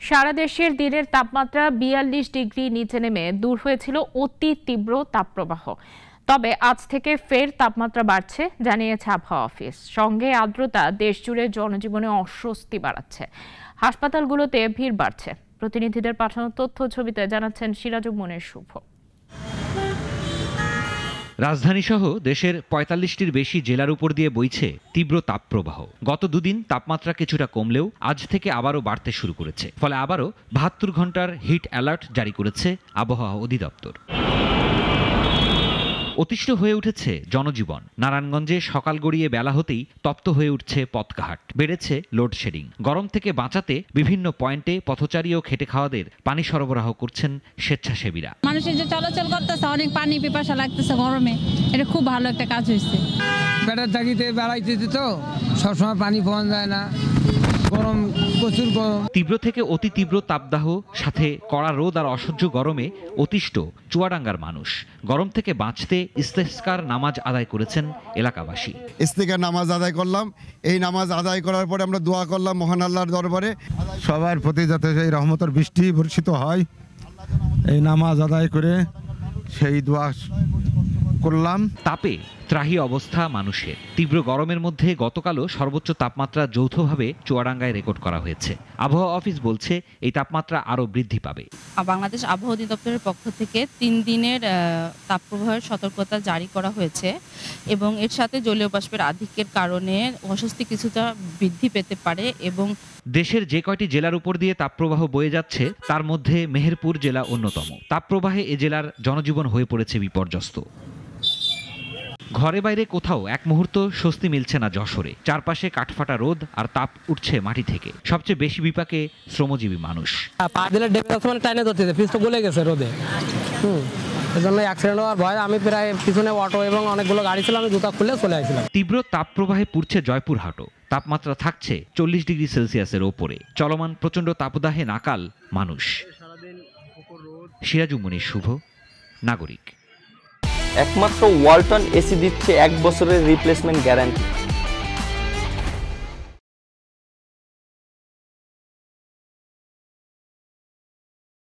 সারা দেশের দিনের তাপমাত্রা ৪২ ডিগ্রি নিচে নেমে দূর হয়েছিল অতি তীব্র তাপপ্রবাহ। তবে আজ থেকে ফের তাপমাত্রা বাড়ছে জানিয়েছে আবহাওয়া অফিস। সঙ্গে আর্দ্রতা দেশজুড়ে জনজীবনে অস্বস্তি বাড়াচ্ছে, হাসপাতালগুলোতে ভিড় বাড়ছে। প্রতিনিধিদের পাঠানো তথ্য ছবিতে জানাচ্ছেন সিরাজুল মনির শুভ। রাজধানী সহ দেশের ৪৫টির বেশি জেলার উপর দিয়ে বইছে তীব্র তাপপ্রবাহ। গত দুদিন তাপমাত্রা কিছুটা কমলেও আজ থেকে আবারও বাড়তে শুরু করেছে। ফলে আবারও ৭২ ঘন্টার হিট অ্যালার্ট জারি করেছে আবহাওয়া অধিদপ্তর। অতিষ্ঠ হয়ে উঠেছে জনজীবন। নারায়ণগঞ্জে সকাল গড়িয়ে বেলা হতেই তপ্ত হয়ে উঠছে পথঘাট, বেড়েছে লোডশেডিং। গরম থেকে বাঁচাতে বিভিন্ন পয়েন্টে পথচারী ও খেটে খাওয়াদের পানি সরবরাহ করছেন স্বেচ্ছাসেবীরা। মানুষের যে চলাচল করতেছে, অনেক পানি পিপাসা লাগতেছে গরমে, এটা খুব ভালো একটা কাজ হয়েছে। বেটার জায়গাতে বেড়াইতেছে তো সবসময় পানি পাওয়া যায় না, গরম প্রচুর গরম। তীব্র থেকে অতি তীব্র তাপদাহ, সাথে কড়া রোদ আর অসহ্য গরমে অতিষ্ঠ চুয়াডাঙ্গার মানুষ। গরম থেকে বাঁচতে ইস্তেস্কার নামাজ আদায় করেছেন এলাকাবাসী। ইস্তেস্কার নামাজ আদায় করলাম। এই নামাজ আদায় করার পরে আমরা দোয়া করলাম মহান আল্লাহর দরবারে সবার প্রতি যাতে সেই রহমতের বৃষ্টি বর্ষিত হয়, এই নামাজ আদায় করে সেই দোয়া করলাম। তাপে ত্রাহি অবস্থা মানুষের। তীব্র গরমের মধ্যে গতকালও সর্বোচ্চ তাপমাত্রা যৌথভাবে চুয়াডাঙ্গায় রেকর্ড করা হয়েছে। আবহাওয়া অফিস বলছে এই তাপমাত্রা আরও বৃদ্ধি পাবে। বাংলাদেশ আবহাওয়া অধিদপ্তরের পক্ষ থেকে ৩ দিনের তাপপ্রবাহের সতর্কতা জারি করা হয়েছে এবং এর সাথে জলীয় বাষ্পের আধিক্যের কারণে অস্বস্তি কিছুটা বৃদ্ধি পেতে পারে। এবং দেশের যে কয়টি জেলার উপর দিয়ে তাপপ্রবাহ বয়ে যাচ্ছে তার মধ্যে মেহেরপুর জেলা অন্যতম। তাপপ্রবাহে এ জেলার জনজীবন হয়ে পড়েছে বিপর্যস্ত। ঘরে বাইরে কোথাও এক মুহূর্ত স্বস্তি মিলছে না যশোরে। চারপাশে কাঠফাটা রোদ আর তাপ উঠছে মাটি থেকে। সবচেয়ে বেশি বিপাকে শ্রমজীবী মানুষ। টাইনে ধরতেছে, ফ্রিজ তো গলে গেছে রোদে। এজন্য অ্যাক্সিডেন্ট হওয়ার ভয়। আমি প্রায় পিছনে অটো এবং অনেকগুলো গাড়ি ছিল, আমি জুতা খুলে চলে আসছিলাম। তীব্র তাপপ্রবাহে পুড়ছে জয়পুরহাটও। তাপমাত্রা থাকছে ৪০ ডিগ্রি সেলসিয়াসের ওপরে। চলমান প্রচণ্ড তাপদাহে নাকাল মানুষ। সিরাজুল মনির শুভ, নাগরিক। একমাত্র ওয়ালটন এসি দিচ্ছে 1 বছরের রিপ্লেসমেন্ট গ্যারান্টি।